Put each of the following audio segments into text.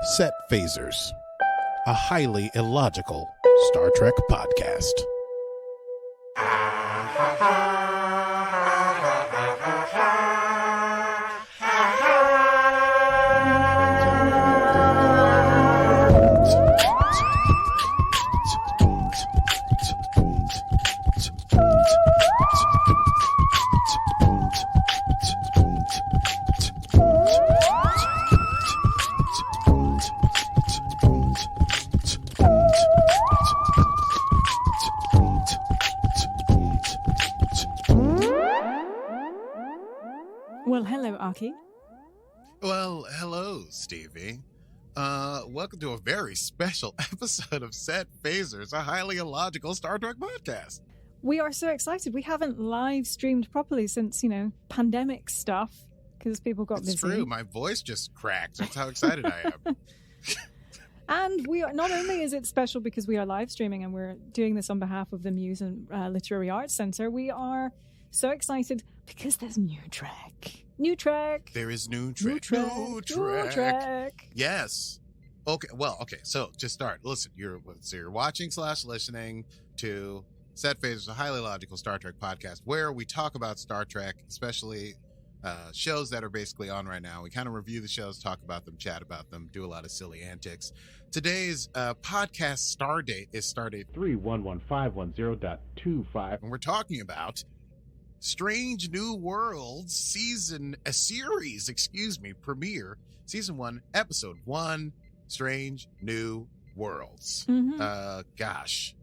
Set Phasers, a highly illogical Star Trek podcast. Well, hello, Aki. Well, hello, Stevie. Welcome to a very special episode of Set Phasers, a highly illogical Star Trek podcast. We are so excited. We haven't live streamed properly since, pandemic stuff, because people got busy. It's true. My voice just cracked. That's how excited I am. And we are, not only is it special because we are live streaming and we're doing this on behalf of the Muse and Literary Arts Centre, we are so excited because there's new Trek. New Trek. There is new Trek. New Trek. Yes. Okay. So just start. Listen, you're watching / listening to Set Phasers, a highly logical Star Trek podcast where we talk about Star Trek, especially shows that are basically on right now. We kind of review the shows, talk about them, chat about them, do a lot of silly antics. Today's podcast stardate is stardate 311510.25, and we're talking about Strange New Worlds premiere, season 1, episode 1, Strange New Worlds. Gosh,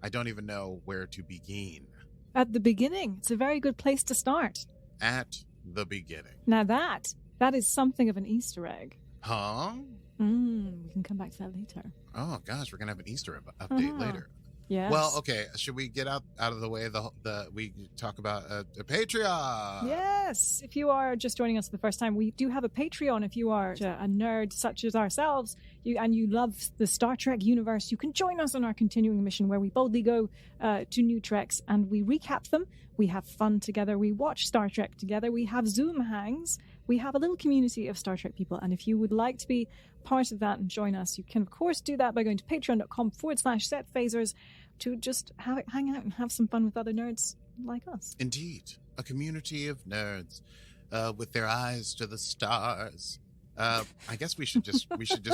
I don't even know where to begin. At the beginning. It's a very good place to start. At the beginning. Now that is something of an Easter egg. Huh? We can come back to that later. Oh gosh, we're gonna have an Easter update later. Yes. Well, okay. Should we get out of the way? We talk about a Patreon. Yes. If you are just joining us for the first time, we do have a Patreon. If you are a nerd such as ourselves, you love the Star Trek universe, you can join us on our continuing mission where we boldly go to new Treks and we recap them. We have fun together. We watch Star Trek together. We have Zoom hangs. We have a little community of Star Trek people. And if you would like to be part of that and join us, you can, of course, do that by going to patreon.com/setphasers to just hang out and have some fun with other nerds like us. Indeed. A community of nerds with their eyes to the stars. I guess we should just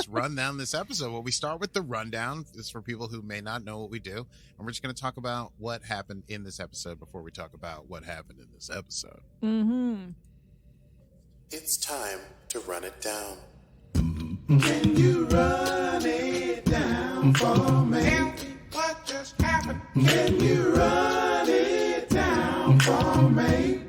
run down this episode. Well, we start with the rundown. This is for people who may not know what we do. And we're just going to talk about what happened in this episode before we talk about what happened in this episode. It's time to run it down. Can you run it down for me? Tell me what just happened. Can you run it down for me?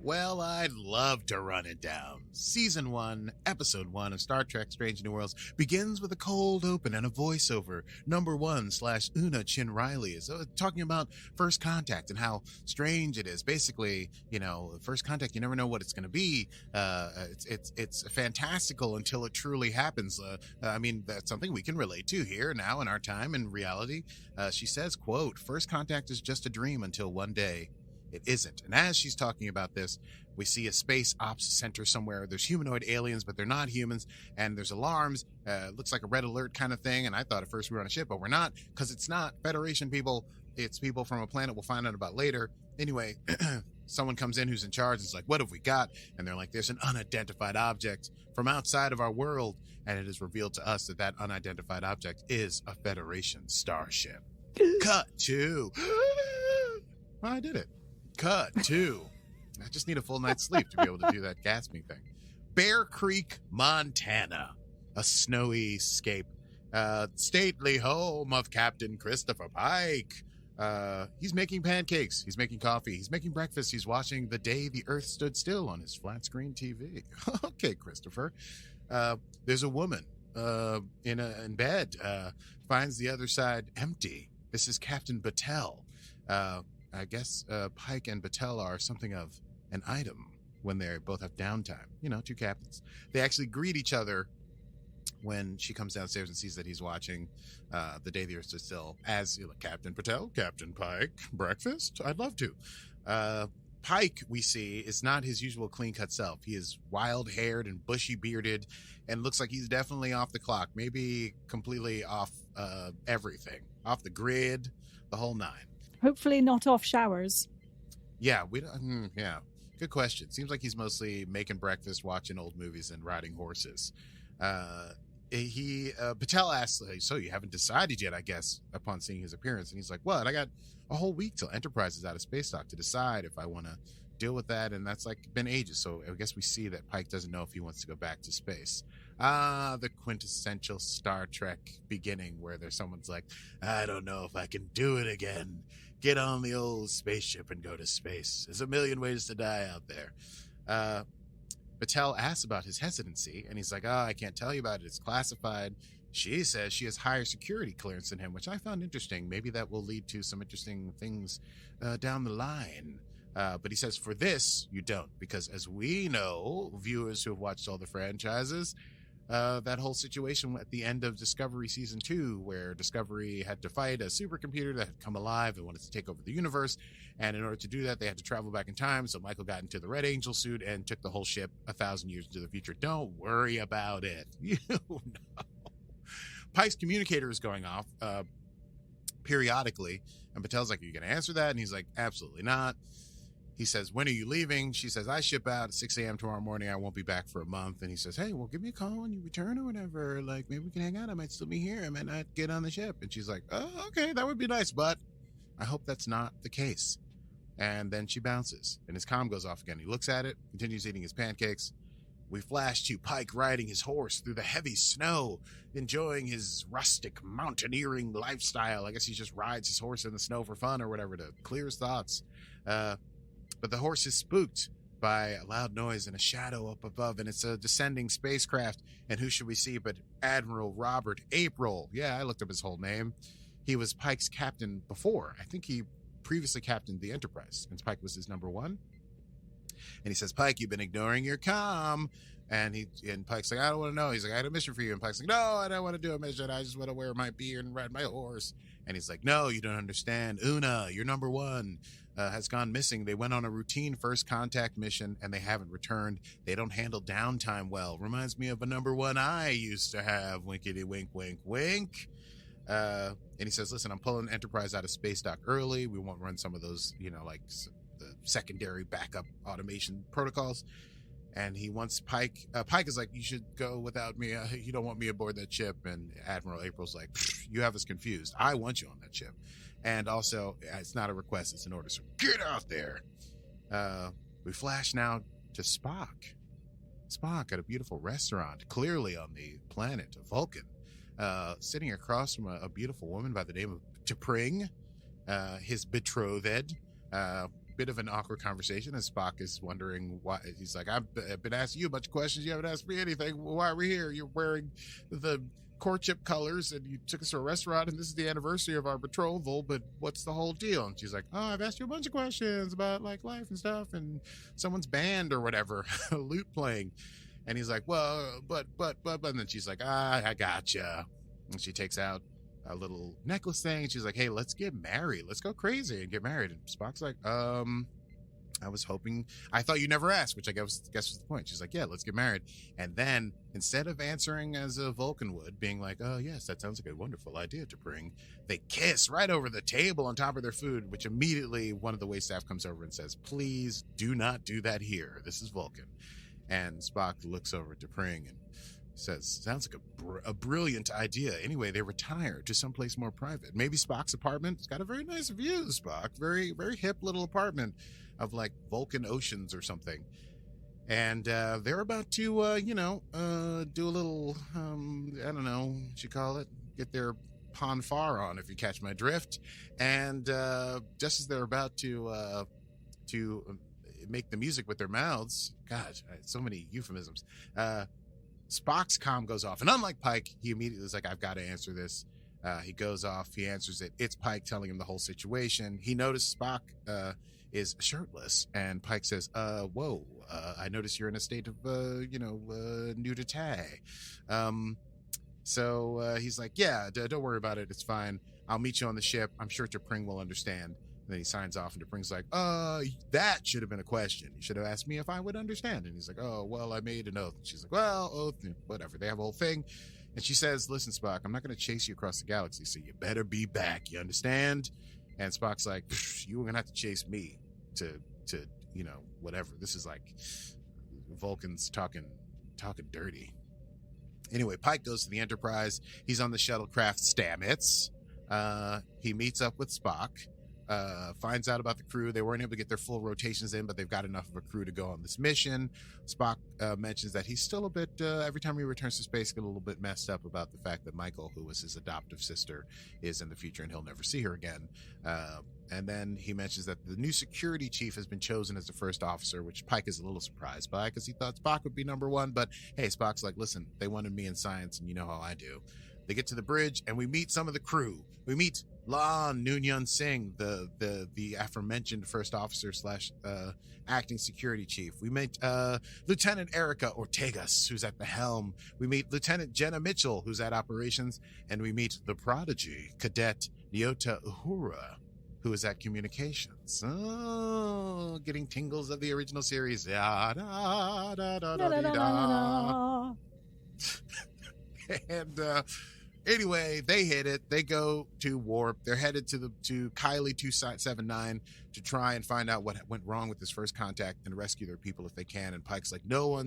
Well, I'd love to run it down. Season 1, Episode 1 of Star Trek Strange New Worlds begins with a cold open and a voiceover. Number 1/Una Chin Riley is talking about first contact and how strange it is. Basically, first contact, you never know what it's going to be. It's fantastical until it truly happens. I mean, that's something we can relate to here now in our time in reality. She says, quote, "First contact is just a dream until one day it isn't." And as she's talking about this, we see a space ops center somewhere. There's humanoid aliens, but they're not humans. And there's alarms. Looks like a red alert kind of thing. And I thought at first we were on a ship, but we're not, because it's not Federation people. It's people from a planet we'll find out about later. Anyway, someone comes in who's in charge and is like, "What have we got?" And they're like, "There's an unidentified object from outside of our world." And it is revealed to us that unidentified object is a Federation starship. Cut to... I did it. Cut to... I just need a full night's sleep to be able to do that gasping thing. Bear Creek, Montana. A snowy scape. Stately home of Captain Christopher Pike. He's making pancakes. He's making coffee. He's making breakfast. He's watching The Day the Earth Stood Still on his flat screen TV. Okay, Christopher. There's a woman in bed. Finds the other side empty. This is Captain Battelle. I guess Pike and Battelle are something of an item when they both have downtime. Two captains. They actually greet each other when she comes downstairs and sees that he's watching The Day the Earth Stood Still as Captain Battelle, Captain Pike, breakfast? I'd love to. Pike, we see, is not his usual clean-cut self. He is wild-haired and bushy-bearded and looks like he's definitely off the clock, maybe completely off everything, off the grid, the whole nine. Hopefully not off showers. Yeah, we don't. Yeah, good question. Seems like he's mostly making breakfast, watching old movies, and riding horses. Patel asks, so you haven't decided yet, I guess, upon seeing his appearance. And he's like, what? I got a whole week till Enterprise is out of space dock to decide if I want to deal with that. And that's like been ages. So I guess we see that Pike doesn't know if he wants to go back to space. The quintessential Star Trek beginning where there's someone's like, I don't know if I can do it again. Get on the old spaceship and go to space. There's a million ways to die out there. Patel asks about his hesitancy, and he's like, I can't tell you about it. It's classified. She says she has higher security clearance than him, which I found interesting. Maybe that will lead to some interesting things down the line. But he says, for this, you don't. Because as we know, viewers who have watched all the franchises, that whole situation at the end of Discovery Season 2, where Discovery had to fight a supercomputer that had come alive and wanted to take over the universe. And in order to do that, they had to travel back in time. So Michael got into the Red Angel suit and took the whole ship 1,000 years into the future. Don't worry about it. You know. Pike's communicator is going off periodically. And Patel's like, are you going to answer that? And he's like, absolutely not. He says, when are you leaving? She says, I ship out at 6 a.m. tomorrow morning. I won't be back for a month. And he says, hey, well, give me a call when you return or whatever. Like, maybe we can hang out. I might still be here. I might not get on the ship. And she's like, oh, okay, that would be nice. But I hope that's not the case. And then she bounces. And his comm goes off again. He looks at it, continues eating his pancakes. We flash to Pike riding his horse through the heavy snow, enjoying his rustic mountaineering lifestyle. I guess he just rides his horse in the snow for fun or whatever to clear his thoughts. But the horse is spooked by a loud noise and a shadow up above, and it's a descending spacecraft. And who should we see but Admiral Robert April? Yeah, I looked up his whole name. He was Pike's captain before. I think he previously captained the Enterprise, and Pike was his number one. And he says, Pike, you've been ignoring your comm. And Pike's like, I don't want to know. He's like, I had a mission for you. And Pike's like, no, I don't want to do a mission. I just want to wear my beard and ride my horse. And he's like, no, you don't understand. Una, your number one, has gone missing. They went on a routine first contact mission and they haven't returned. They don't handle downtime well. Reminds me of a number one I used to have. Winkety wink, wink, wink. And he says, listen, I'm pulling Enterprise out of space dock early. We won't run some of those, like the secondary backup automation protocols. And he wants Pike. Pike is like, you should go without me. You don't want me aboard that ship. And Admiral April's like, you have us confused. I want you on that ship. And also, it's not a request, it's an order. So get out there. We flash now to Spock. Spock at a beautiful restaurant, clearly on the planet of Vulcan, sitting across from a beautiful woman by the name of T'Pring, his betrothed. Bit of an awkward conversation as Spock is wondering why. He's like, I've been asking you a bunch of questions. You haven't asked me anything. Why are we here? You're wearing the courtship colors and you took us to a restaurant and this is the anniversary of our betrothal, but what's the whole deal? And she's like, oh, I've asked you a bunch of questions about like life and stuff and someone's band or whatever, lute playing. And he's like, well, but, and then she's like, I gotcha. And she takes out a little necklace thing. And she's like, hey, let's get married. Let's go crazy and get married. And Spock's like, I was hoping, I thought you never asked, which I guess was the point. She's like, yeah, let's get married. And then instead of answering as a Vulcan would, being like, oh yes, that sounds like a wonderful idea to bring, they kiss right over the table on top of their food, which immediately one of the waitstaff comes over and says, please do not do that here. This is Vulcan. And Spock looks over at T'Pring and says, sounds like a brilliant idea. Anyway, they retire to someplace more private. Maybe Spock's apartment. It's got a very nice view, Spock. Very, very hip little apartment of like Vulcan oceans or something. And they're about to, do a little, I don't know what you call it, get their ponfar on, if you catch my drift. And just as they're about to make the music with their mouths, God, so many euphemisms, Spock's comm goes off. And unlike Pike, he immediately is like, I've got to answer this. He goes off. He answers it. It's Pike telling him the whole situation. He noticed Spock is shirtless. And Pike says, whoa, I notice you're in a state of, nudity. So he's like, yeah, don't worry about it. It's fine. I'll meet you on the ship. I'm sure T'Pring will understand. then he signs off, and T'Pring's like, that should have been a question. You should have asked me if I would understand. And he's like, oh, well, I made an oath. And she's like, well, oath, whatever. They have a whole thing. And she says, listen, Spock, I'm not going to chase you across the galaxy, so you better be back. You understand? And Spock's like, you were going to have to chase me to, whatever. This is like Vulcans talking dirty. Anyway, Pike goes to the Enterprise. He's on the shuttlecraft Stamets. He meets up with Spock, finds out about the crew. They weren't able to get their full rotations in, but they've got enough of a crew to go on this mission. Spock mentions that he's still a bit, every time he returns to space, get a little bit messed up about the fact that Michael, who was his adoptive sister, is in the future and he'll never see her again. And then he mentions that the new security chief has been chosen as the first officer, which Pike is a little surprised by because he thought Spock would be number one. But hey, Spock's like, listen, they wanted me in science and you know how I do. They get to the bridge and we meet some of the crew. We meet La'an Noonyan Singh, the aforementioned first officer / acting security chief. We meet Lieutenant Erica Ortegas, who's at the helm. We meet Lieutenant Jenna Mitchell, who's at operations. And we meet the prodigy, Cadet Nyota Uhura, who is at communications. Oh, getting tingles of the original series. Da, da, da, da, da, da, da. And anyway, they hit it. They go to warp. They're headed to Kylie 279 to try and find out what went wrong with this first contact and rescue their people if they can. And Pike's like,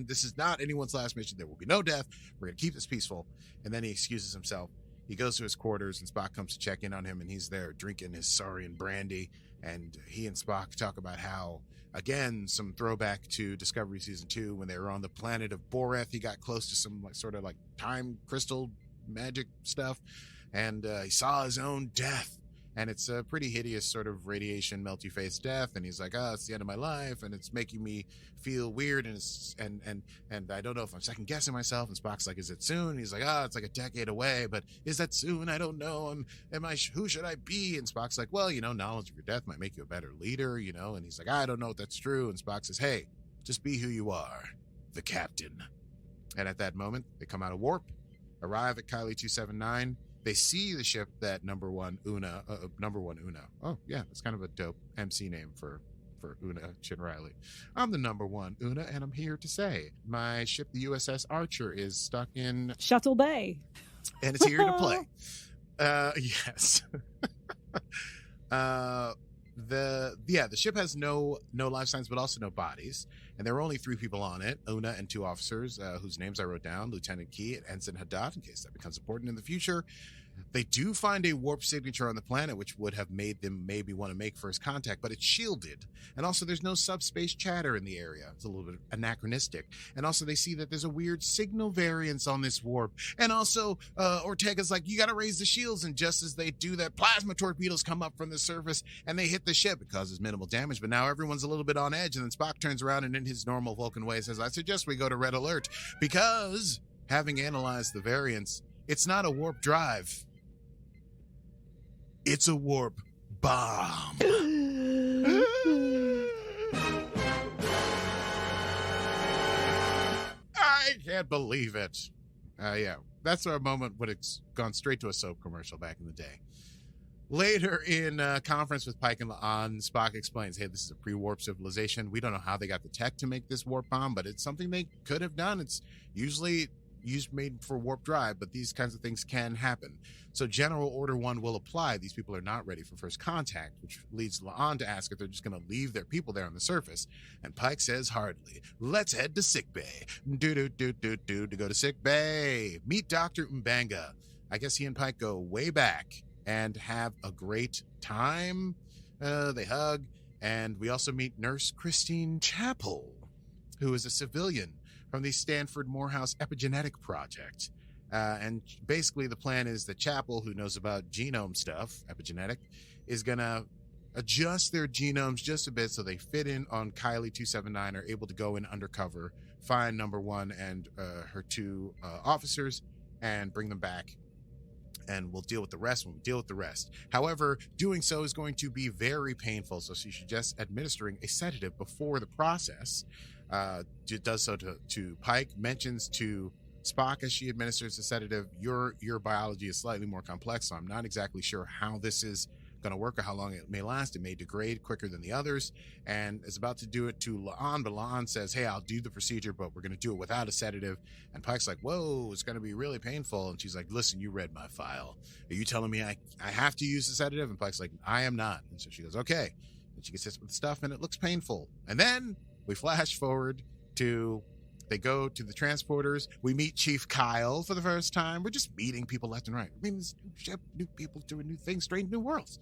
this is not anyone's last mission. There will be no death. We're going to keep this peaceful. And then he excuses himself. He goes to his quarters and Spock comes to check in on him, and he's there drinking his Saurian brandy. And he and Spock talk about how, again, some throwback to Discovery Season 2 when they were on the planet of Boreth. He got close to some sort of time crystal magic stuff, and he saw his own death. And it's a pretty hideous sort of radiation melty face death. And he's like, it's the end of my life, and it's making me feel weird, and I don't know if I'm second guessing myself. And Spock's like, is it soon? And he's like, it's like a decade away, but is that soon? I don't know. Who should I be? And Spock's like, well, knowledge of your death might make you a better leader, and he's like, I don't know if that's true. And Spock says, hey, just be who you are, the captain. And at that moment, they come out of warp, arrive at Kylie 279. They see the ship that number one Una. Oh yeah, that's kind of a dope MC name for Una Chin Riley. I'm the number one Una, and I'm here to say my ship, the USS Archer, is stuck in Shuttle Bay, and it's here to play. Yes. The ship has no life signs, but also no bodies, and there are only 3 people on it: Una and 2 officers whose names I wrote down, Lieutenant Key and Ensign Haddad, in case that becomes important in the future. They do find a warp signature on the planet, which would have made them maybe want to make first contact, but it's shielded. And also there's no subspace chatter in the area. It's a little bit anachronistic. And also they see that there's a weird signal variance on this warp. And also Ortega's like, you got to raise the shields. And just as they do that, plasma torpedoes come up from the surface and they hit the ship. It causes minimal damage, but now everyone's a little bit on edge. And then Spock turns around and in his normal Vulcan way says, I suggest we go to red alert, because having analyzed the variance, it's not a warp drive. It's a warp bomb. I can't believe it. Yeah, that's our moment when it's gone straight to a soap commercial back in the day. Later in a conference with Pike and La'an, Spock explains, hey, this is a pre-warp civilization. We don't know how they got the tech to make this warp bomb, but it's something they could have done. It's usually made for warp drive, but these kinds of things can happen. So General Order 1 will apply. These people are not ready for first contact, which leads La'an to ask if they're just going to leave their people there on the surface. And Pike says hardly, let's head to sickbay. To go to sickbay. Meet Dr. Mbanga. I guess he and Pike go way back and have a great time. They hug, and we also meet Nurse Christine Chappell, who is a civilian from the Stanford Morehouse Epigenetic Project. And basically the plan is that Chappell, who knows about genome stuff, epigenetic, is going to adjust their genomes just a bit so they fit in on Kylie 279, are able to go in undercover, find number one and her 2 officers, and bring them back. And we'll deal with the rest when we deal with the rest. However, doing so is going to be very painful, so she suggests administering a sedative before the process. It does so to Pike, mentions to Spock as she administers the sedative, your biology is slightly more complex, so I'm not exactly sure how this is going to work or how long it may last. It may degrade quicker than the others, and is about to do it to La'an, but La'an says, hey, I'll do the procedure, but we're going to do it without a sedative. And Pike's like, whoa, it's going to be really painful. And she's like, listen, you read my file. Are you telling me I have to use the sedative? And Pike's like, I am not. And so she goes, okay. And she gets hit with stuff, and it looks painful. And then we flash forward to... They go to the transporters. We meet Chief Kyle for the first time. We're just meeting people left and right. I mean, this new ship, new people doing new things, strange new worlds.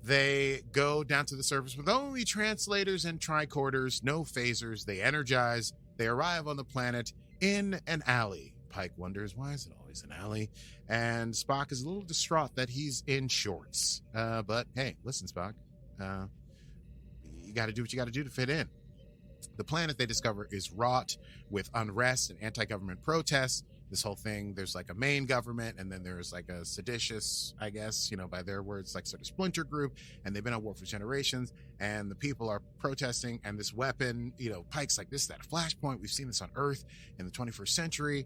They go down to the surface with only translators and tricorders, no phasers. They energize. They arrive on the planet in an alley. Pike wonders, why is it always an alley? And Spock is a little distraught that he's in shorts. But hey, listen, Spock, you got to do what you got to do to fit in. The planet they discover is wrought with unrest and anti-government protests. This whole thing, there's like a main government, and then there's like a seditious, I guess, by their words, like sort of splinter group, and they've been at war for generations, and the people are protesting, and this weapon, Pike's like, this is that flashpoint. We've seen this on Earth in the 21st century.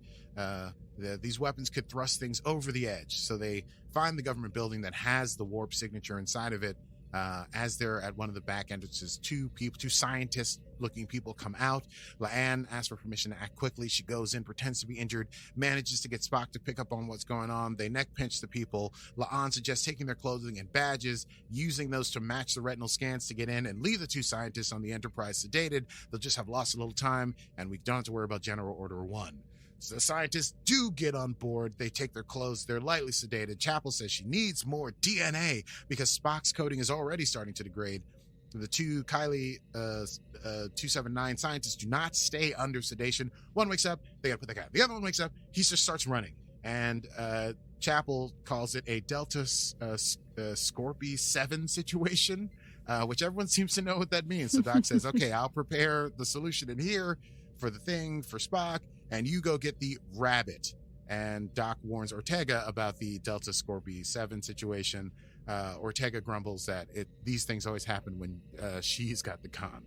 These weapons could thrust things over the edge. So they find the government building that has the warp signature inside of it. As they're at one of the back entrances, two scientist-looking people come out. La'an asks for permission to act quickly. She goes in, pretends to be injured, manages to get Spock to pick up on what's going on. They neck pinch the people. La'an suggests taking their clothing and badges, using those to match the retinal scans to get in, and leave the two scientists on the Enterprise sedated. They'll just have lost a little time, and we don't have to worry about General Order 1. So the scientists do get on board. They take their clothes. They're lightly sedated. Chapel says she needs more DNA because Spock's coding is already starting to degrade. The two Kylie 279 scientists do not stay under sedation. One wakes up, they gotta put that guy out. The other one wakes up, he just starts running. And Chapel calls it a Delta Scorpio 7 situation, which everyone seems to know what that means. So Doc says, okay, I'll prepare the solution in here for the thing for Spock, and you go get the rabbit. And Doc warns Ortega about the Delta Scorpio 7 situation. Ortega grumbles that these things always happen when she's got the con.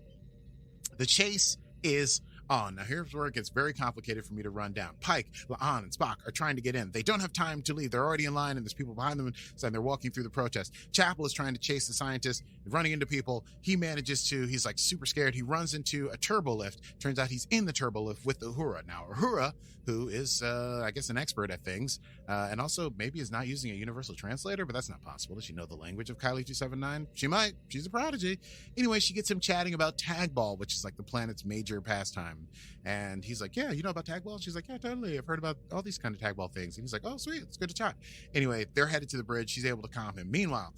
The chase is on. Now here's where it gets very complicated for me to run down. Pike, La'an, and Spock are trying to get in. They don't have time to leave. They're already in line, and there's people behind them, and they're walking through the protest. Chapel is trying to chase the scientist, running into people. He manages to, he's like super scared. He runs into a turbo lift. Turns out he's in the turbo lift with Uhura. Now Uhura, who is, I guess, an expert at things, and also maybe is not using a universal translator, but that's not possible. Does she know the language of Kylie 279? She might. She's a prodigy. Anyway, she gets him chatting about tag ball, which is like the planet's major pastime. And he's like, yeah, you know about tag ball? She's like, yeah, totally. I've heard about all these kind of tag ball things. And he's like, oh, sweet. It's good to chat. Anyway, they're headed to the bridge. She's able to calm him. Meanwhile,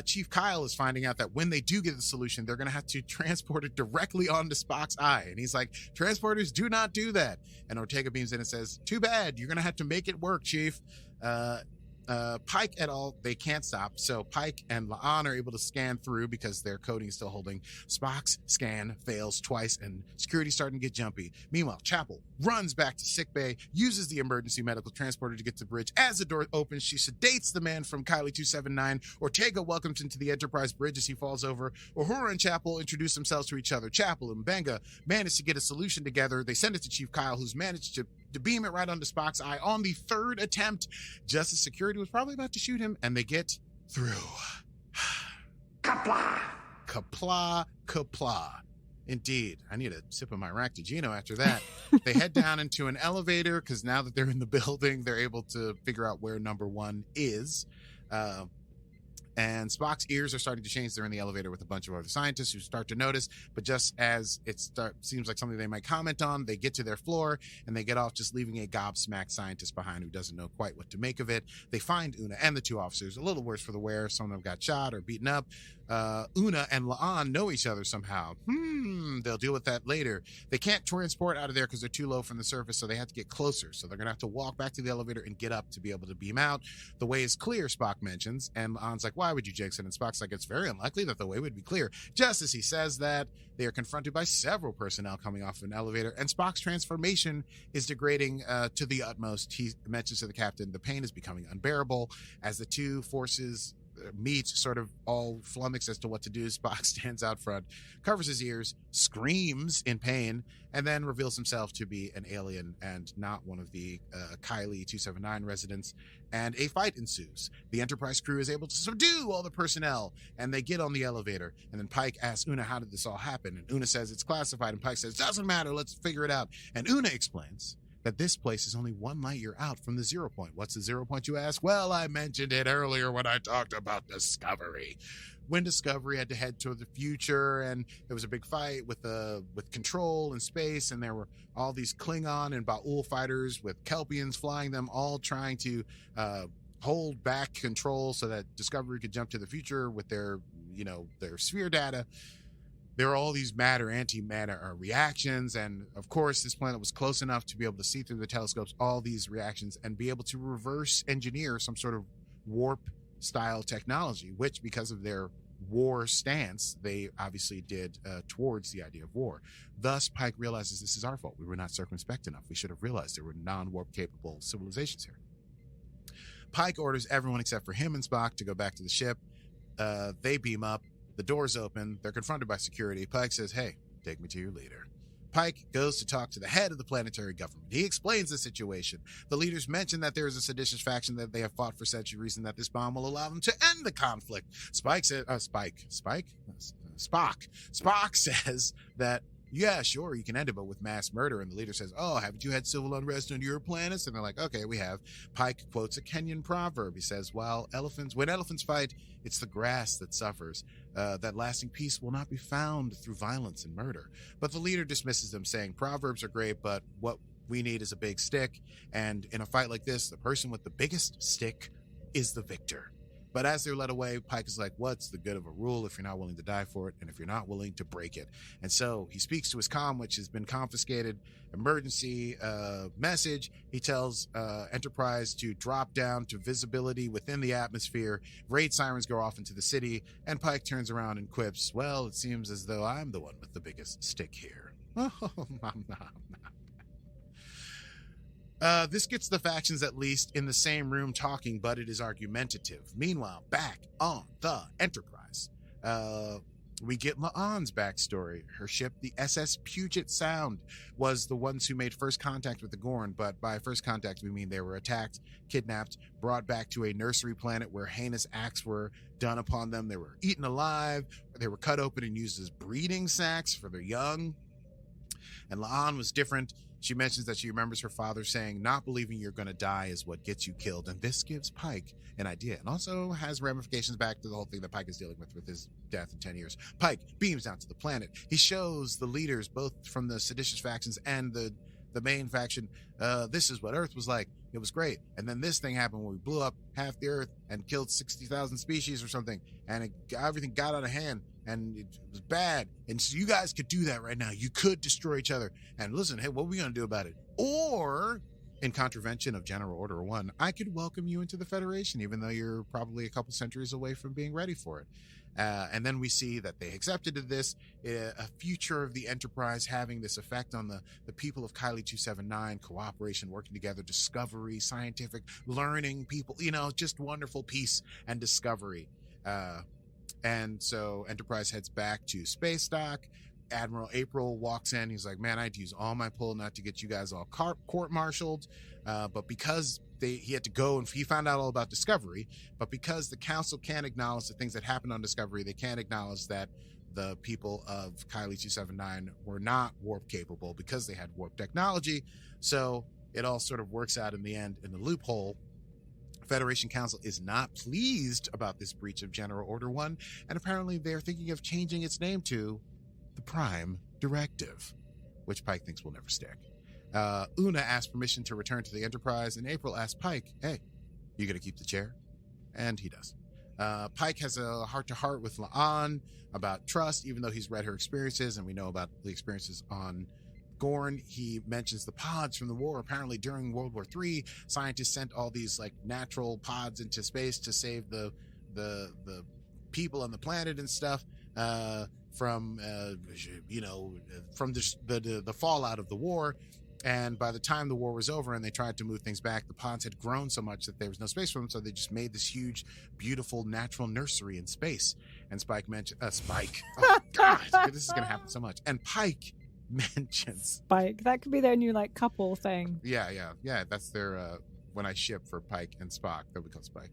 Chief Kyle is finding out that when they do get the solution, they're going to have to transport it directly onto Spock's eye. And he's like, transporters do not do that. And Ortega beams in and says, too bad. You're going to have to make it work, Chief. Pike et al., they can't stop. So Pike and La'an are able to scan through because their coding is still holding. Spock's scan fails twice, and security's starting to get jumpy. Meanwhile, Chapel runs back to sickbay, uses the emergency medical transporter to get to the bridge. As the door opens, she sedates the man from Kylie 279. Ortega welcomes him to the Enterprise bridge as he falls over. Uhura and Chapel introduce themselves to each other. Chapel and Benga manage to get a solution together. They send it to Chief Kyle, who's managed to beam it right onto Spock's eye on the third attempt, just as security was probably about to shoot him, and they get through. Kapla! Kapla, kapla. Indeed. I need a sip of my Ractigino after that. They head down into an elevator, because now that they're in the building, they're able to figure out where number one is. And Spock's ears are starting to change. They're in the elevator with a bunch of other scientists who start to notice, but just as seems like something they might comment on, they get to their floor and they get off, just leaving a gobsmacked scientist behind who doesn't know quite what to make of it. They find Una and the two officers, a little worse for the wear. Some of them got shot or beaten up. Una and La'an know each other somehow. They'll deal with that later. They can't transport out of there because they're too low from the surface, so they have to get closer. So they're going to have to walk back to the elevator and get up to be able to beam out. The way is clear, Spock mentions, and La'an's like, why would you jinx it? And Spock's like, it's very unlikely that the way would be clear. Just as he says that, they are confronted by several personnel coming off an elevator, and Spock's transformation is degrading to the utmost. He mentions to the captain, the pain is becoming unbearable as the two forces meet, sort of all flummoxed as to what to do. Spock stands out front, covers his ears, screams in pain, and then reveals himself to be an alien and not one of the Kylie 279 residents, and a fight ensues. The Enterprise crew is able to subdue all the personnel, and they get on the elevator, and then Pike asks Una, how did this all happen? And Una says it's classified, and Pike says, doesn't matter, let's figure it out. And Una explains that this place is only 1 light year out from the 0 point. What's the 0 point, you ask? Well, I mentioned it earlier when I talked about Discovery. When Discovery had to head toward the future, and there was a big fight with Control in space, and there were all these Klingon and Ba'ul fighters with Kelpians flying them, all trying to hold back Control so that Discovery could jump to the future with their sphere data. There are all these matter, antimatter reactions, and of course this planet was close enough to be able to see through the telescopes all these reactions and be able to reverse engineer some sort of warp style technology, which, because of their war stance, they obviously did towards the idea of war. Thus, Pike realizes this is our fault. We were not circumspect enough. We should have realized there were non-warp capable civilizations here. Pike orders everyone except for him and Spock to go back to the ship. They beam up. The doors open. They're confronted by security. Pike says, hey, take me to your leader. Pike goes to talk to the head of the planetary government. He explains the situation. The leaders mention that there is a seditious faction that they have fought for centuries and that this bomb will allow them to end the conflict. Spock says that, yeah, sure, you can end it, but with mass murder. And the leader says, oh, haven't you had civil unrest on your planets? And they're like, okay, we have. Pike quotes a Kenyan proverb. He says, when elephants fight, it's the grass that suffers. That lasting peace will not be found through violence and murder. But the leader dismisses them, saying proverbs are great, but what we need is a big stick. And in a fight like this, the person with the biggest stick is the victor. But as they're led away, Pike is like, what's the good of a rule if you're not willing to die for it and if you're not willing to break it? And so he speaks to his comm, which has been confiscated. Emergency message. He tells Enterprise to drop down to visibility within the atmosphere. Raid sirens go off into the city, and Pike turns around and quips, well, it seems as though I'm the one with the biggest stick here. This gets the factions at least in the same room talking, but it is argumentative. Meanwhile, back on the Enterprise, we get La'an's backstory. Her ship, the SS Puget Sound, was the ones who made first contact with the Gorn, but by first contact we mean they were attacked, kidnapped, brought back to a nursery planet where heinous acts were done upon them. They were eaten alive, they were cut open and used as breeding sacks for their young. And La'an was different. She mentions that she remembers her father saying, not believing you're going to die is what gets you killed. And this gives Pike an idea, and also has ramifications back to the whole thing that Pike is dealing with his death in 10 years. Pike beams down to the planet. He shows the leaders, both from the seditious factions and the main faction, this is what Earth was like. It was great. And then this thing happened when we blew up half the Earth and killed 60,000 species or something. And everything got out of hand. And it was bad. And so you guys could do that right now. You could destroy each other. And listen, hey, what are we going to do about it? Or, in contravention of General Order 1, I could welcome you into the Federation, even though you're probably a couple centuries away from being ready for it. And then we see that they accepted this, a future of the Enterprise having this effect on the people of Kylie 279, cooperation, working together, discovery, scientific, learning people, just wonderful peace and discovery. And so Enterprise heads back to space dock. Admiral April walks in. He's like, man, I'd use all my pull not to get you guys all court-martialed. But because he had to go and he found out all about Discovery, but because the council can't acknowledge the things that happened on Discovery, they can't acknowledge that the people of Kylie 279 were not warp capable because they had warp technology. So it all sort of works out in the end in the loophole. Federation Council is not pleased about this breach of General Order 1, and apparently they're thinking of changing its name to the Prime Directive, which Pike thinks will never stick. Una asks permission to return to the Enterprise, and April asks Pike, hey, you gonna keep the chair? And he does. Pike has a heart-to-heart with La'an about trust, even though he's read her experiences, and we know about the experiences on Gorn. He mentions the pods from the war. Apparently during World War III, scientists sent all these natural pods into space to save the people on the planet and stuff from the fallout of the war. And by the time the war was over and they tried to move things back, the pods had grown so much that there was no space for them. So they just made this huge, beautiful natural nursery in space. And Spike mentioned, Spike. Oh, God, this is going to happen so much. And Pike mentions Spike. That could be their new like couple thing. Yeah. That's their, when I ship for Pike and Spock, they'll be called Spike.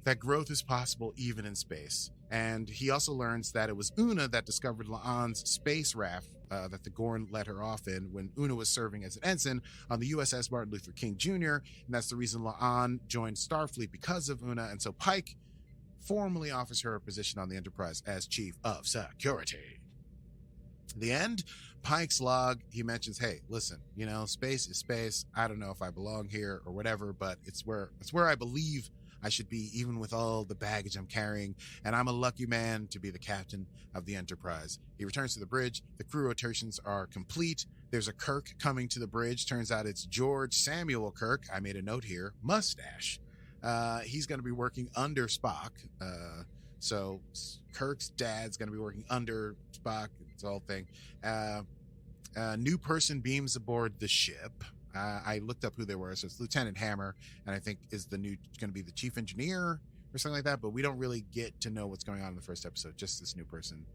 That growth is possible even in space. And he also learns that it was Una that discovered La'an's space raft that the Gorn let her off in when Una was serving as an ensign on the USS Martin Luther King Jr. And that's the reason La'an joined Starfleet, because of Una. And so Pike formally offers her a position on the Enterprise as Chief of Security. The end, Pike's log, he mentions, hey, listen, space is space. I don't know if I belong here or whatever, but it's where I believe I should be, even with all the baggage I'm carrying, and I'm a lucky man to be the captain of the Enterprise. He returns to the bridge. The crew rotations are complete. There's a Kirk coming to the bridge. Turns out it's George Samuel Kirk. I made a note here. Mustache. He's going to be working under Spock. So Kirk's dad's going to be working under Spock. It's the whole thing. New person beams aboard the ship. I looked up who they were. So it's Lieutenant Hammer, and I think is going to be the chief engineer or something like that. But we don't really get to know what's going on in the first episode. Just this new person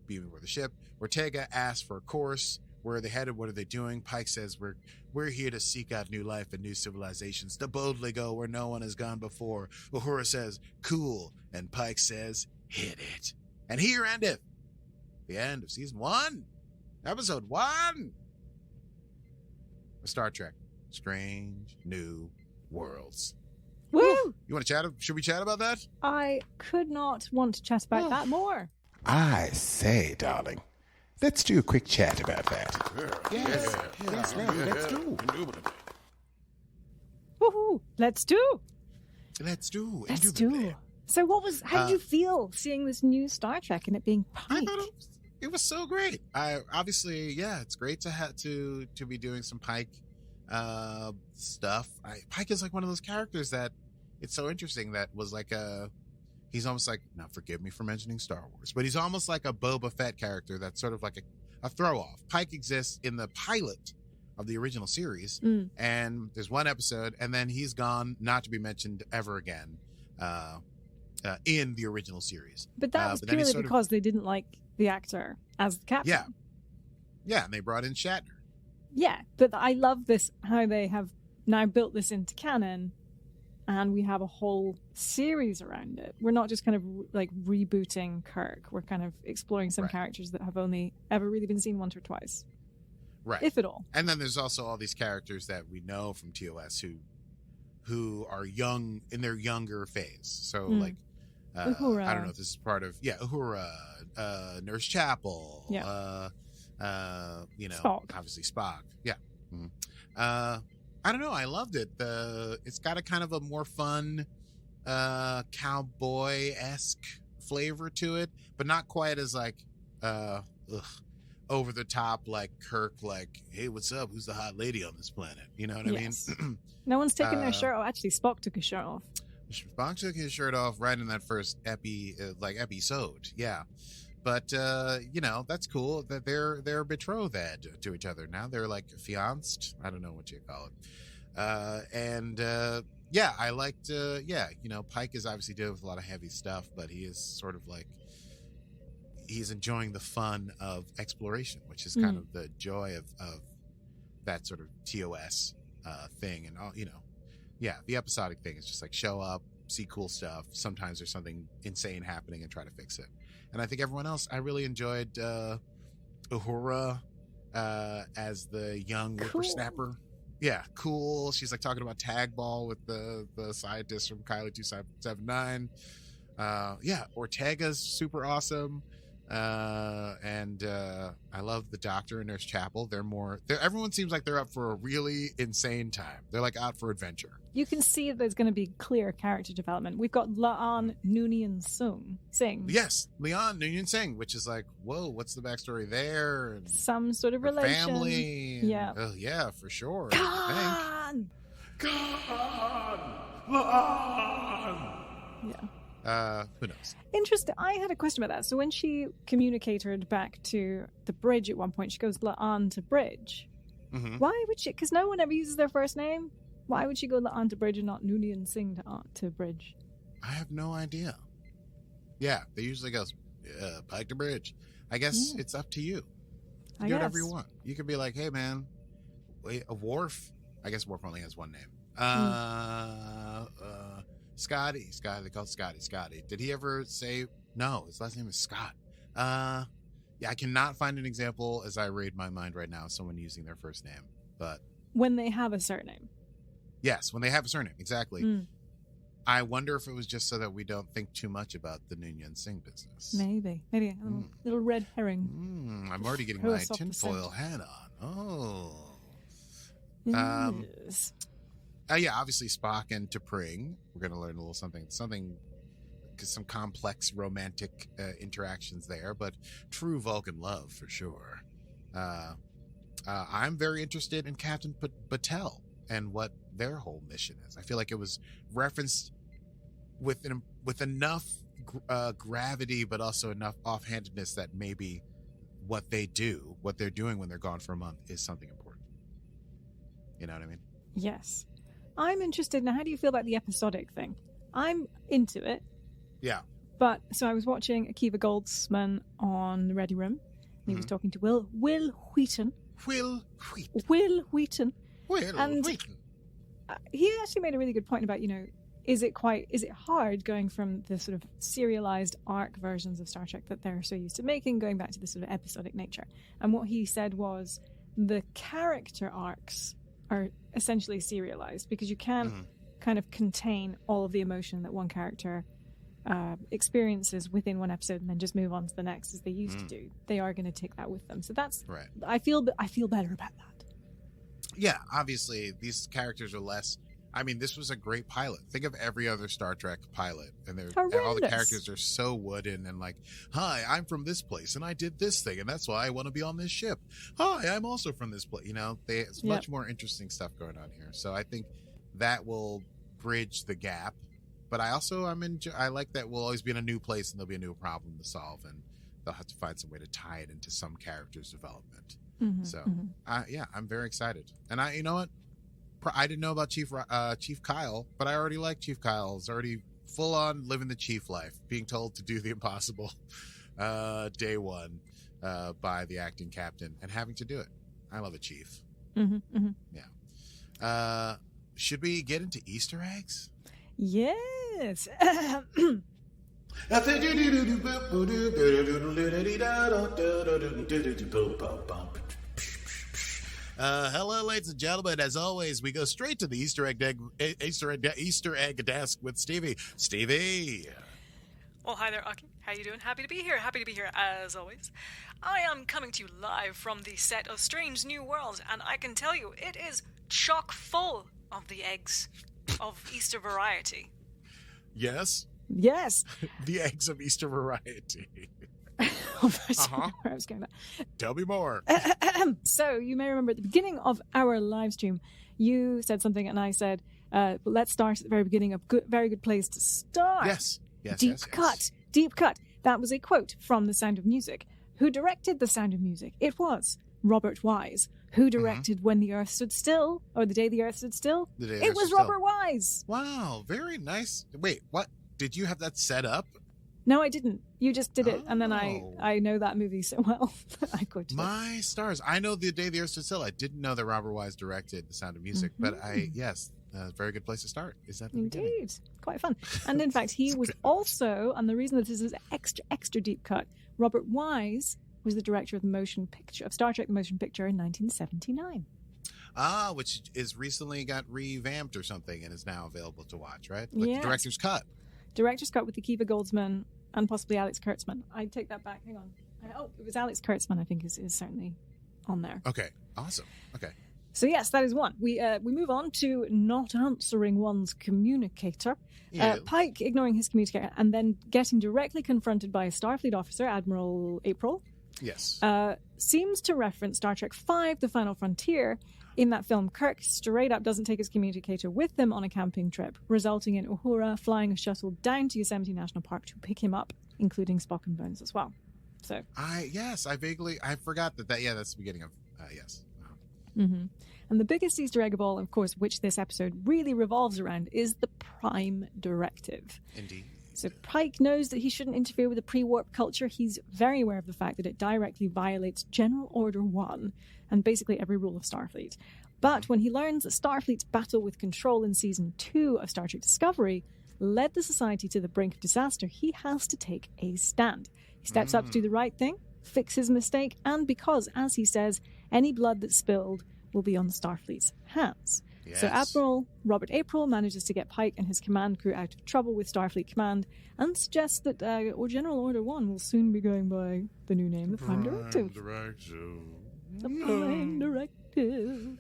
beaming aboard the ship. Ortega asks for a course. Where are they headed? What are they doing? Pike says we're here to seek out new life and new civilizations, to boldly go where no one has gone before. Uhura says, cool. And Pike says, hit it. And here endeth the end of season 1, episode 1. Star Trek, Strange New Worlds. Woo! You want to chat? Should we chat about that? I could not want to chat about that more. I say, darling, let's do a quick chat about that. Yes, let's do. Woohoo! Let's do. Let's do. Let's do. So how did you feel seeing this new Star Trek and it being Pike? I thought it was so great. It's great to be doing some Pike stuff. Pike is like one of those characters that it's so interesting, that was like he's almost like, now forgive me for mentioning Star Wars, but he's almost like a Boba Fett character that's sort of like a throw off. Pike exists in the pilot of the original series, and there's one episode, and then he's gone, not to be mentioned ever again in the original series. But that was purely because they didn't like the actor as the captain. Yeah, and they brought in Shatner. Yeah, but I love this, how they have now built this into canon, and we have a whole series around it. We're not just kind of like rebooting Kirk. We're kind of exploring some characters that have only ever really been seen once or twice. Right. If at all. And then there's also all these characters that we know from TOS who are young, in their younger phase. So like, Uhura. I don't know if this is part of, Uhura, Nurse Chapel, Spock. Obviously Spock. Yeah. Mm-hmm. I don't know. I loved it. It's got a kind of a more fun, cowboy-esque flavor to it, but not quite as like, over the top, like Kirk, like, hey, what's up? Who's the hot lady on this planet? You know what I mean? No one's taking their shirt off. Actually, Spock took his shirt off. Spock took his shirt off right in that first episode. Yeah. But, that's cool that they're betrothed to each other. Now they're like fianced. I don't know what you call it. I liked, Pike is obviously dealing with a lot of heavy stuff, but he is sort of like, he's enjoying the fun of exploration, which is kind of the joy of that sort of TOS thing. And, the episodic thing is just like show up, see cool stuff. Sometimes there's something insane happening and try to fix it. And I think everyone else, I really enjoyed Uhura as the young whippersnapper. Yeah, cool. She's like talking about tag ball with the scientist from Kylie 279. Ortega's super awesome. And I love the Doctor and Nurse Chapel. Everyone seems like they're up for a really insane time. They're like out for adventure. You can see there's going to be clear character development. We've got La'an Noonien Singh. Yes, Leon Noonien Singh, which is like, whoa, what's the backstory there? And some sort of relation. Family. And, yeah, for sure. Khan! La'an! Yeah. Who knows? Interesting. I had a question about that. So when she communicated back to the bridge at one point, she goes La'an to bridge. Mhm. Why would she? Because no one ever uses their first name. Why would she go on to Bridge and not Noonien Singh to Bridge? I have no idea. Yeah, they usually go Pike to Bridge. I guess it's up to you. I Do whatever you guess. want. You could be like, hey, man, wait, a Worf. I guess Worf only has one name. Scotty. They call it Scotty. Did he ever say no? His last name is Scott. Yeah, I cannot find an example as I read my mind right now of someone using their first name. But When they have a surname. yes, when they have a surname, exactly. Mm. I wonder if it was just so that we don't think too much about the Noonien Singh business. Maybe a little red herring. I'm already getting Throw my us off the tinfoil scent. hat on. Oh. Yes. Yeah, obviously Spock and T'Pring. We're going to learn a little something, because some complex romantic interactions there, but true Vulcan love for sure. I'm very interested in Captain Batel and what their whole mission is. I feel like it was referenced with enough gravity, but also enough offhandedness that maybe what they're doing when they're gone for a month is something important. You know what I mean? Yes. I'm interested. Now, how do you feel about the episodic thing? I'm into it. Yeah. But so I was watching Akiva Goldsman on the Ready Room. And he was talking to Will Wheaton. Will Wheaton. And he actually made a really good point about, is it hard going from the sort of serialized arc versions of Star Trek that they're so used to making, going back to the sort of episodic nature? And what he said was the character arcs are essentially serialized because you can't kind of contain all of the emotion that one character experiences within one episode and then just move on to the next as they used to do. They are going to take that with them. So that's right. I feel better about that. Yeah, obviously these characters are less. I mean, this was a great pilot. Think of every other Star Trek pilot, and all the characters are so wooden and like, "Hi, I'm from this place, and I did this thing, and that's why I want to be on this ship." "Hi, I'm also from this place." There's much more interesting stuff going on here. So I think that will bridge the gap. But I like that we'll always be in a new place, and there'll be a new problem to solve, and they'll have to find some way to tie it into some character's development. I'm very excited. And you know what? I didn't know about Chief Kyle, but I already like Chief Kyle. He's already full on living the Chief life, being told to do the impossible day one by the acting captain and having to do it. I love a Chief. Yeah. Should we get into Easter eggs? Yes. Hello, ladies and gentlemen. As always, we go straight to the Easter egg desk with Stevie. Stevie. Well, hi there, Aki. How you doing? Happy to be here. Happy to be here, as always. I am coming to you live from the set of Strange New Worlds, and I can tell you, it is chock full of the eggs of Easter variety. Yes. Yes. The eggs of Easter variety. I was going back. Tell me more. So you may remember at the beginning of our live stream, you said something, and I said, "Let's start at the very beginning. Very good place to start." Yes. Deep cut. That was a quote from The Sound of Music. Who directed The Sound of Music? It was Robert Wise. Who directed When the Earth Stood Still, or The Day the Earth Stood Still? It was Robert Wise. Wow, very nice. Wait, what? Did you have that set up? No, I didn't. You just did it, and then I know that movie so well. I quoted My stars. I know The Day the Earth Stood Still. I didn't know that Robert Wise directed The Sound of Music, but very good place to start. Is that the beginning? Indeed. Quite fun. And in fact, he was also, and the reason that this is extra deep cut, Robert Wise was the director of Star Trek The Motion Picture in 1979. Which is recently got revamped or something and is now available to watch, right? Like Yes. the director's cut. Director's cut with Akiva Goldsman and possibly Alex Kurtzman. I take that back. Hang on. It was Alex Kurtzman, I think, is certainly on there. Okay, awesome. Okay. So yes, that is one. We move on to not answering one's communicator. Yeah. Pike ignoring his communicator and then getting directly confronted by a Starfleet officer, Admiral April. Yes. Seems to reference Star Trek V, The Final Frontier. In that film, Kirk straight up doesn't take his communicator with him on a camping trip, resulting in Uhura flying a shuttle down to Yosemite National Park to pick him up, including Spock and Bones as well. So I forgot that. Yeah, that's the beginning of yes. Mm-hmm. And the biggest Easter egg of all, of course, which this episode really revolves around, is the Prime Directive. Indeed. So Pike knows that he shouldn't interfere with the pre-warp culture. He's very aware of the fact that it directly violates General Order 1 and basically every rule of Starfleet. But when he learns that Starfleet's battle with Control in Season 2 of Star Trek Discovery led the Society to the brink of disaster, he has to take a stand. He steps up to do the right thing, fix his mistake, and because, as he says, any blood that's spilled will be on Starfleet's hands. Yes. So Admiral Robert April manages to get Pike and his command crew out of trouble with Starfleet Command and suggests that General Order 1 will soon be going by the new name, the Prime Directive. The Prime Directive.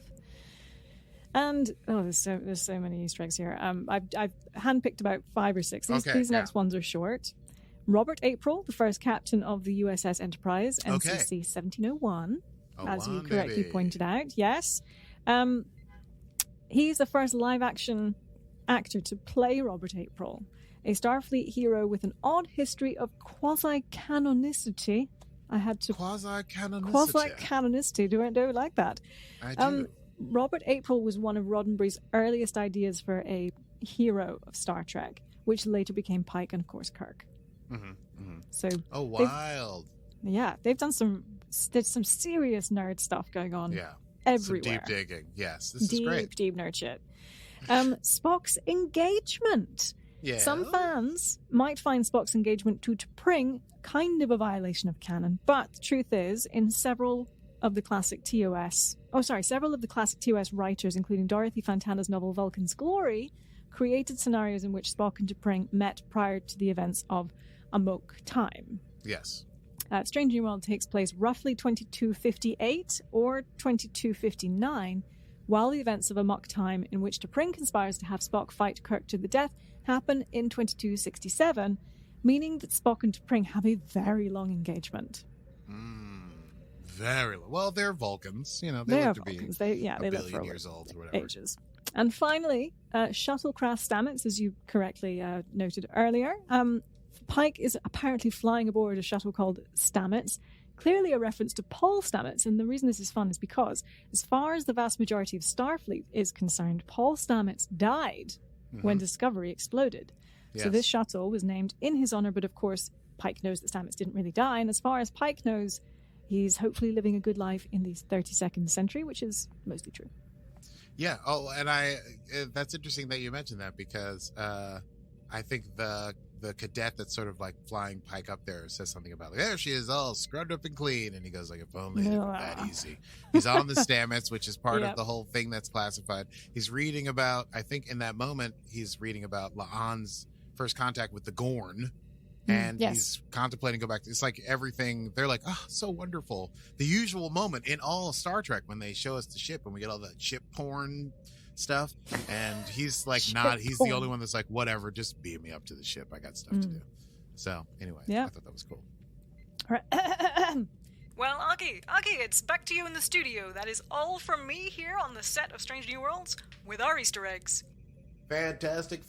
And there's so many Easter eggs here. I've handpicked about 5 or 6. These next ones are short. Robert April, the first captain of the USS Enterprise, NCC 1701, as you correctly pointed out. Yes. He's the first live-action actor to play Robert April, a Starfleet hero with an odd history of quasi-canonicity. I had to... Quasi-canonicity. Quasi-canonicity. Do I like that? I do. Robert April was one of Roddenberry's earliest ideas for a hero of Star Trek, which later became Pike and, of course, Kirk. Mm-hmm, mm-hmm. So wild. They've done some serious nerd stuff going on. Yeah. Everywhere. Some deep digging. Yes, this is great. Deep nerd shit. Spock's engagement. Yeah. Some fans might find Spock's engagement to T'Pring kind of a violation of canon, but the truth is, in several of the classic TOS writers, including Dorothy Fontana's novel Vulcan's Glory, created scenarios in which Spock and T'Pring met prior to the events of Amok Time. Yes. Strange New World takes place roughly 2258 or 2259, while the events of Amok Time, in which T'Pring conspires to have Spock fight Kirk to the death, happen in 2267, meaning that Spock and T'Pring have a very long engagement. Very long. Well, they're Vulcans. They live are to Vulcans. be They live billion for years old or whatever. Ages. And finally, shuttlecraft Stamets, as you correctly noted earlier. Pike is apparently flying aboard a shuttle called Stamets, clearly a reference to Paul Stamets. And the reason this is fun is because, as far as the vast majority of Starfleet is concerned, Paul Stamets died when Discovery exploded. Yes. So this shuttle was named in his honor, but of course, Pike knows that Stamets didn't really die. And as far as Pike knows, he's hopefully living a good life in the 32nd century, which is mostly true. Yeah. Oh, and that's interesting that you mentioned that because I think the cadet that's sort of like flying Pike up there says something about there she is, all scrubbed up and clean, and he goes like, if only it were that easy. He's on the Stamets, which is part of the whole thing that's classified. He's reading about, I think in that moment, he's reading about La'an's first contact with the Gorn. And he's contemplating go back. It's like everything. They're like, oh, so wonderful. The usual moment in all Star Trek when they show us the ship and we get all that ship porn stuff. And he's like, he's the only one that's like, whatever, just beam me up to the ship. I got stuff to do. So anyway, I thought that was cool. All right. Well, Aki, it's back to you in the studio. That is all from me here on the set of Strange New Worlds with our Easter eggs. Fantastic.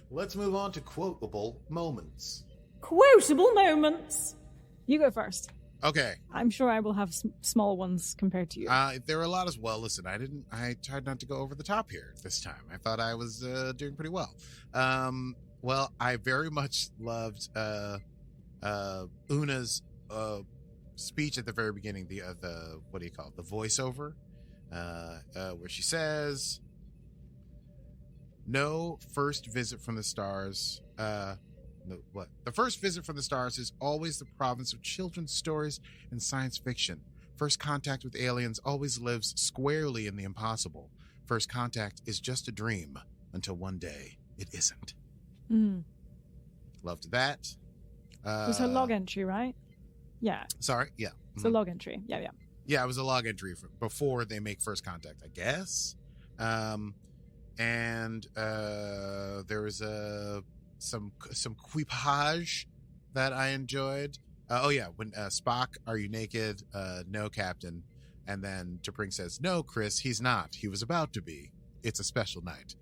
Let's move on to Quotable Moments. Quotable Moments. You go first. Okay. I'm sure I will have small ones compared to you. There are a lot as well. Listen, I tried not to go over the top here this time. I thought I was doing pretty well. Well, I very much loved Una's speech at the very beginning, the what do you call it? The voiceover, where she says, "No first visit from the stars. The first visit from the stars is always the province of children's stories and science fiction. First contact with aliens always lives squarely in the impossible. First contact is just a dream until one day it isn't." Loved that. It was her log entry, right? Yeah. Sorry. Yeah. It's a log entry. Yeah. Yeah, it was a log entry before they make first contact, I guess. And there was some quipage that I enjoyed. When Spock, are you naked? No, Captain. And then T'Pring says, "No, Chris, he's not. He was about to be. It's a special night."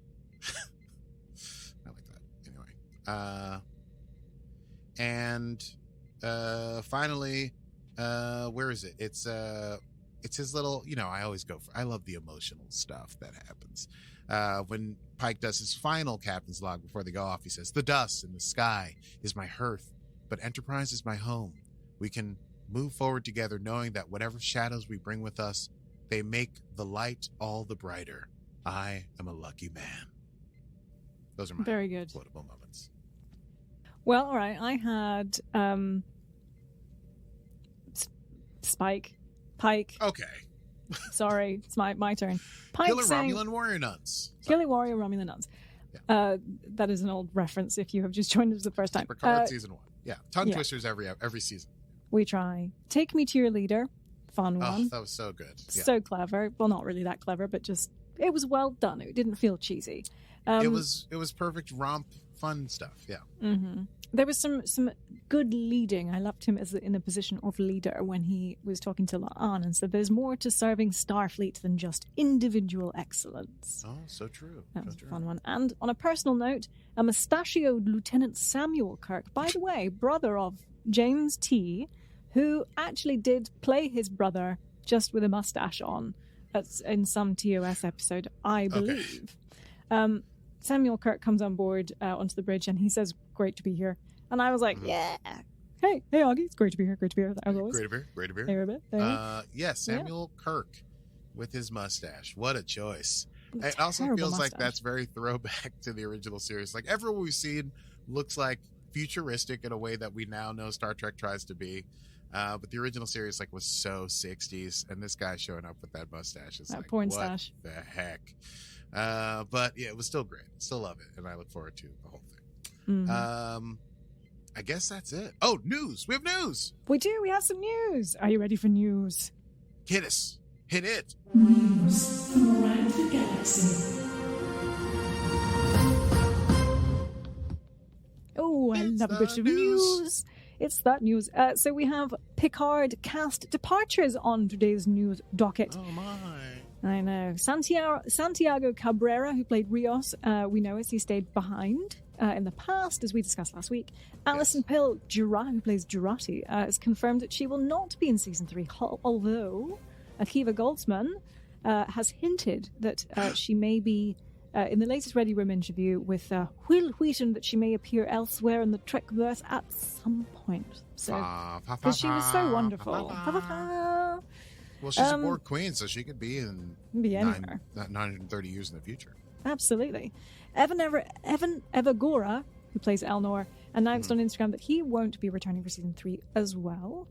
I like that. Anyway. And finally, where is it? It's it's his little, I always I love the emotional stuff that happens. When Pike does his final captain's log before they go off, he says, "The dust in the sky is my hearth, but Enterprise is my home. We can move forward together knowing that whatever shadows we bring with us, they make the light all the brighter. I am a lucky man." Those are my very good quotable moments. Well, all right. I had Pike. Okay. Sorry, it's my turn. Pike Killer saying, Romulan warrior nuns. Killer warrior Romulan nuns. Yeah. That is an old reference if you have just joined us the first time. Picard season 1. Yeah. Tongue twisters every season. We try. Take me to your leader. Fun one. Oh, that was so good. Yeah. So clever. Well, not really that clever, but just it was well done. It didn't feel cheesy. It was perfect romp fun stuff. Yeah. Mm-hmm. There was some good leading. I loved him in a position of leader when he was talking to La'an and said, "There's more to serving Starfleet than just individual excellence." Oh, so true. That was so a true. fun one. And on a personal note, a mustachioed Lieutenant Samuel Kirk, by the way, brother of James T., who actually did play his brother just with a mustache on in some TOS episode, I believe. Okay. Samuel Kirk comes on board onto the bridge and he says, "Great to be here." And I was like, yeah. Hey, Augie, it's great to be here. Great to be here. As always. Great to be here. Samuel Kirk with his mustache. What a choice. That's it also feels mustache. like that's very throwback to the original series. Like everyone we've seen looks like futuristic in a way that we now know Star Trek tries to be. But the original series was so 60s, and this guy showing up with that mustache is that porn what stash. The heck. But yeah, it was still great. Still love it, and I look forward to the whole thing. Mm-hmm. I guess that's it. Oh, news! We have news. We do. We have some news. Are you ready for news? Hit us. Hit it. News from around the galaxy. Oh, I love a bit of news. It's that news. So we have Picard cast departures on today's news docket. Oh my! I know. Santiago Cabrera, who played Rios, we know as he stayed behind in the past, as we discussed last week. Alison Pill, who plays Jurati, has confirmed that she will not be in season 3, although Akiva Goldsman has hinted that she may be in the latest Ready Room interview with Will Wheaton that she may appear elsewhere in the Trekverse at some point. So, because she was so wonderful. Well, she's a Borg queen, so she could be in anywhere. 930 years in the future. Absolutely. Evan Evagora, who plays Elnor, announced on Instagram that he won't be returning for season 3 as well.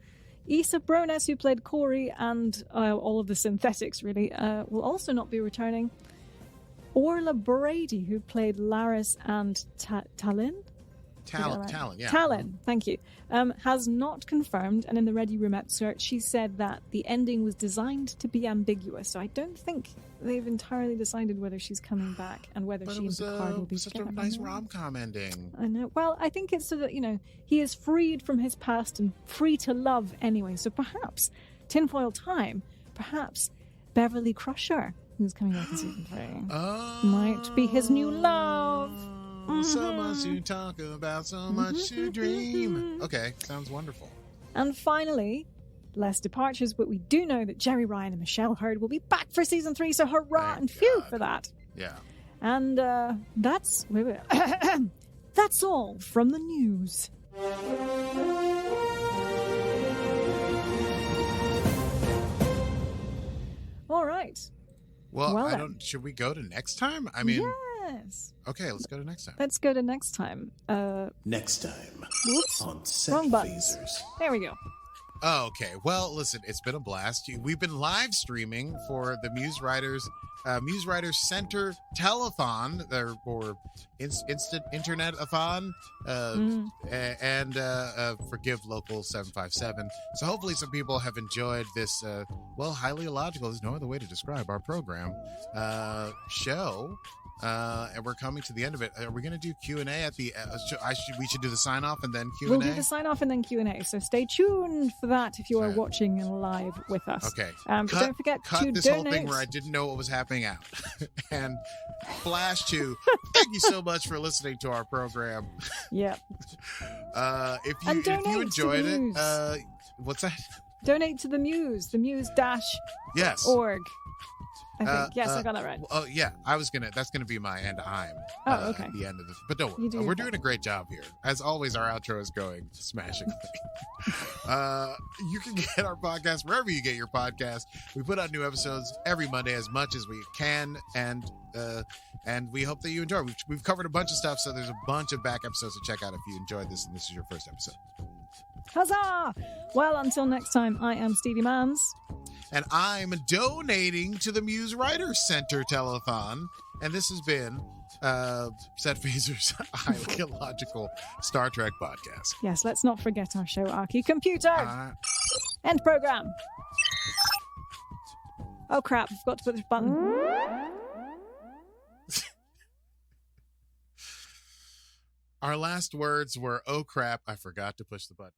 Issa Brones, who played Corey and all of the synthetics, really, will also not be returning. Orla Brady, who played Laris and Talon, yeah. Talon, thank you, has not confirmed, and in the Ready Room excerpt she said that the ending was designed to be ambiguous, so I don't think they've entirely decided whether she's coming back and whether she and Picard will be such together. a nice rom-com ending. I know. Well, I think it's so that, he is freed from his past and free to love anyway, so perhaps tinfoil time, perhaps Beverly Crusher, who's coming back in season 3, might be his new love. So much to talk about, so much to dream. Okay, sounds wonderful. And finally, less departures, but we do know that Jerry Ryan and Michelle Hurd will be back for season 3, so hurrah and phew for that. Yeah. And that's that's all from the news. All right. Well, should we go to next time? I mean, yes. Okay, let's go to next time. Let's go to next time. Next time Whoops. on Set Wrong buttons. Phasers. There we go. Oh, okay. Well, listen, it's been a blast. We've been live streaming for the Muse Writers Center Telethon, or Instant Internet-a-thon, and Forgive Local 757. So hopefully some people have enjoyed this, highly illogical, there's no other way to describe our program, show. And we're coming to the end of it. Are we going to do Q&A at the we should do the sign off and then Q&A? We'll do the sign off and then Q&A. So stay tuned for that if you are watching live with us. Okay. But don't forget to this donate. whole thing where I didn't know what was happening out. And flash to thank you so much for listening to our program. Yeah. If you enjoyed it, what's that? Donate to the Muse dash Yes. org. I think. Yes, I got that right. Oh yeah, that's gonna be my and I'm Okay. at the end of the. But don't You worry, do we're your doing a great job here. As always, our outro is going smashingly. You can get our podcast wherever you get your podcast. We put out new episodes every Monday as much as we can, and we hope that you enjoy. We've covered a bunch of stuff, so there's a bunch of back episodes to check out if you enjoyed this and this is your first episode. Huzzah! Well, until next time, I am Stevie Mans. And I'm donating to the Muse Writers Center telethon. And this has been Set Phaser's highly illogical Star Trek podcast. Yes, let's not forget our show, Archie. Computer! End program! Oh crap, I forgot to put this button. Our last words were, oh crap, I forgot to push the button.